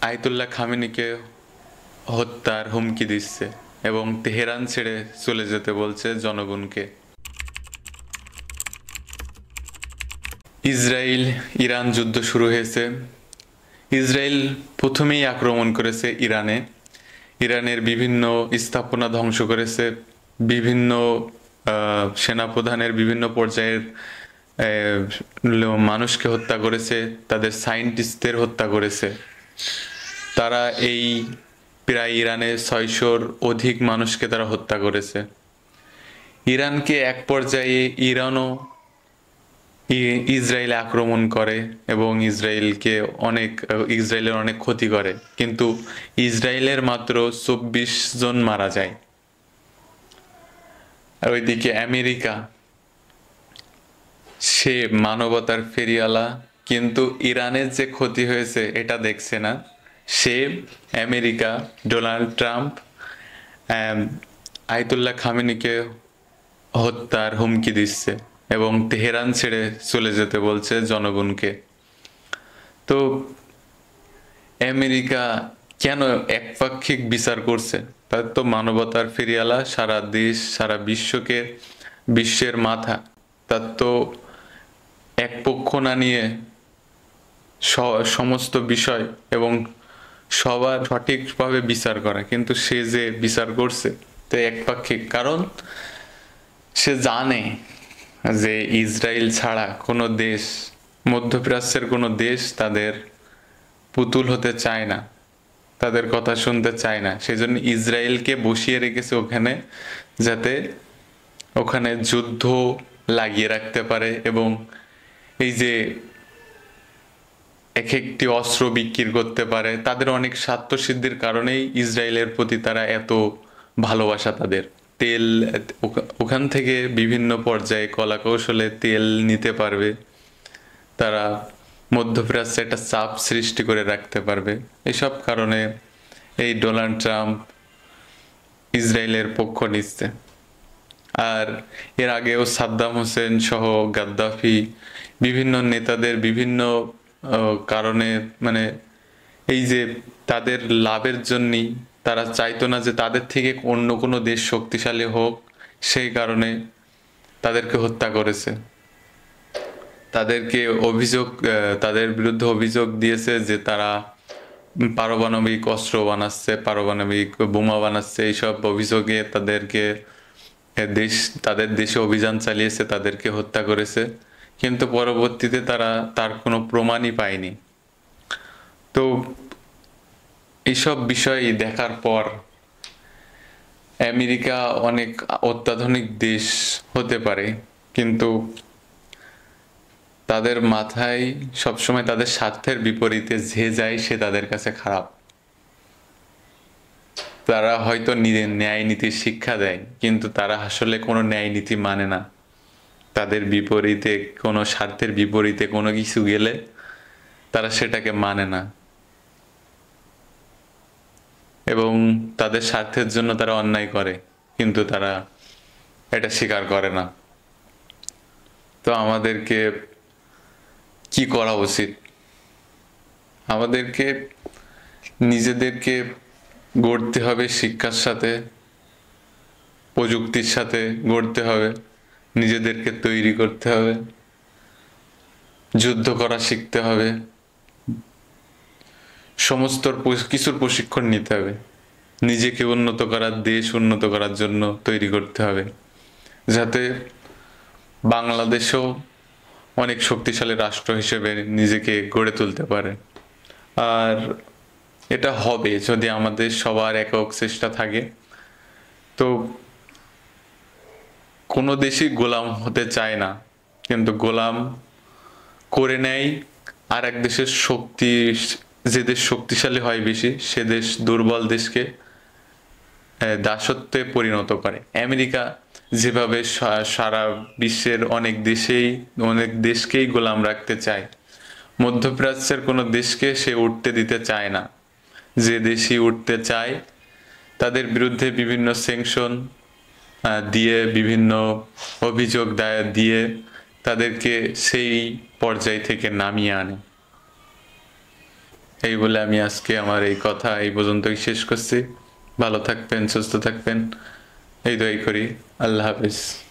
Ayatollah খামেনিকে হত্যার হুমকি দিচ্ছে এবং তেহরান ছেড়ে চলে যেতে বলছে জনগণকে। ইসরায়েল ইরান যুদ্ধ শুরু হয়েছে। ইসরায়েল প্রথমেই আক্রমণ করেছে ইরানের বিভিন্ন স্থাপনা ধ্বংস করেছে, বিভিন্ন সেনাপ্রধানের বিভিন্ন পর্যায়ের মানুষকে হত্যা করেছে, তাদের সায়েন্টিস্টদের হত্যা করেছে। তারা এই প্রায় ইরানে 600-র অধিক মানুষকে তারা হত্যা করেছে। ইরানকে এক পর্যায়ে ইরানও ইসরায়েল আক্রমণ করে এবং ইসরায়েলের অনেক ক্ষতি করে, কিন্তু ইসরায়েলের মাত্র 24 জন মারা যায়। আর ওইদিকে আমেরিকা, সে মানবতার ফেরিওয়ালা, কিন্তু ইরানের যে ক্ষতি হয়েছে এটা দেখছে না। সে আমেরিকা, ডোনাল্ড ট্রাম্প আয়াতুল্লাহ খামেনিকে হত্যার হুমকি দিচ্ছে এবং তেহরান ছেড়ে চলে যেতে বলছে জনগণকে। তো আমেরিকা কেন একপাক্ষিক বিচার করছে? তার তো মানবতার ফেরিওয়ালা, সারা দেশ সারা বিশ্বের মাথা। তার তো এক পক্ষ না নিয়ে সমস্ত বিষয় এবং সবার সঠিকভাবে বিচার করা, কিন্তু সে যে বিচার করছে তো একপাক্ষিক। কারণ সে জানে যে ইসরায়েল ছাড়া কোনো দেশ, মধ্যপ্রাচ্যের কোনো দেশ তাদের পুতুল হতে চায় না, তাদের কথা শুনতে চায় না। সেজন্য ইসরায়েলকে বসিয়ে রেখেছে ওখানে, যাতে ওখানে যুদ্ধ লাগিয়ে রাখতে পারে এবং এই যে এক একটি অস্ত্র বিক্রি করতে পারে। তাদের অনেক স্বার্থসিদ্ধির কারণেই ইসরায়েলের প্রতি তারা এত ভালোবাসা। তাদের তেল ওখান থেকে বিভিন্ন পর্যায়ে কলা কৌশলে তেল নিতে পারবে, তারা মধ্যপ্রাচ্যে একটা চাপ সৃষ্টি করে রাখতে পারবে। এসব কারণে এই ডোনাল্ড ট্রাম্প ইসরায়েলের পক্ষ নিচ্ছে। আর এর আগেও সাদ্দাম হোসেন সহ গাদ্দাফি বিভিন্ন নেতাদের বিভিন্ন কারণে, মানে এই যে তাদের লাভের জন্যই তারা চাইতো না যে তাদের থেকে অন্য কোনো দেশ শক্তিশালী হোক, সেই কারণে তাদেরকে হত্যা করেছে। তাদের বিরুদ্ধে অভিযোগ দিয়েছে যে তারা পারমাণবিক অস্ত্র বানাচ্ছে, পারমাণবিক বোমা বানাচ্ছে। এইসব অভিযোগে তাদের দেশে অভিযান চালিয়েছে, তাদেরকে হত্যা করেছে, কিন্তু পরবর্তীতে তার কোনো প্রমাণই পায়নি। তো এইসব বিষয় দেখার পর আমেরিকা অনেক অত্যাধুনিক দেশ হতে পারে, কিন্তু তাদের মাথায় সবসময় তাদের স্বার্থের বিপরীতে যে যায় সে তাদের কাছে খারাপ। তারা হয়তো ন্যায় নীতির শিক্ষা দেয়, কিন্তু তারা আসলে কোনো ন্যায় নীতি মানে না। তাদের বিপরীতে কোনো স্বার্থের বিপরীতে কোনো কিছু গেলে তারা সেটাকে মানে না এবং তাদের স্বার্থের জন্য তারা অন্যায় করে, কিন্তু তারা এটা স্বীকার করে না। তো আমাদেরকে কি করা উচিত? আমাদেরকে নিজেদেরকে গড়তে হবে শিক্ষার সাথে, প্রযুক্তির সাথে গড়তে হবে, নিজেদেরকে তৈরি করতে হবে, যুদ্ধ করা শিখতে হবে, সমস্ত কিছুর প্রশিক্ষণ নিতে হবে, নিজেকে উন্নত করার, দেশ উন্নত করার জন্য তৈরি করতে হবে, যাতে বাংলাদেশও অনেক শক্তিশালী রাষ্ট্র হিসেবে নিজেকে গড়ে তুলতে পারে। আর এটা হবে যদি আমাদের সবার একক চেষ্টা থাকে। তো কোনো দেশই গোলাম হতে চায় না, কিন্তু গোলাম করে নেয় আর এক দেশের শক্তি। যে দেশ শক্তিশালী হয় বেশি, সে দেশ দুর্বল দেশকে দাসত্বে পরিণত করে। আমেরিকা যেভাবে সারা বিশ্বের অনেক দেশকেই গোলাম রাখতে চায়, মধ্যপ্রাচ্যের কোনো দেশকে সে উঠতে দিতে চায় না। যে দেশই উঠতে চায় তাদের বিরুদ্ধে বিভিন্ন স্যাংশন দিয়ে, বিভিন্ন অভিযোগ দিয়ে তাদেরকে সেই পর্যায় থেকে নামিয়ে আনে। এই বলে আমি আজকে আমার এই কথা এই পর্যন্তই শেষ করছি। ভালো থাকবেন, সুস্থ থাকবেন, এই দোয়াই করি। আল্লাহ হাফেজ।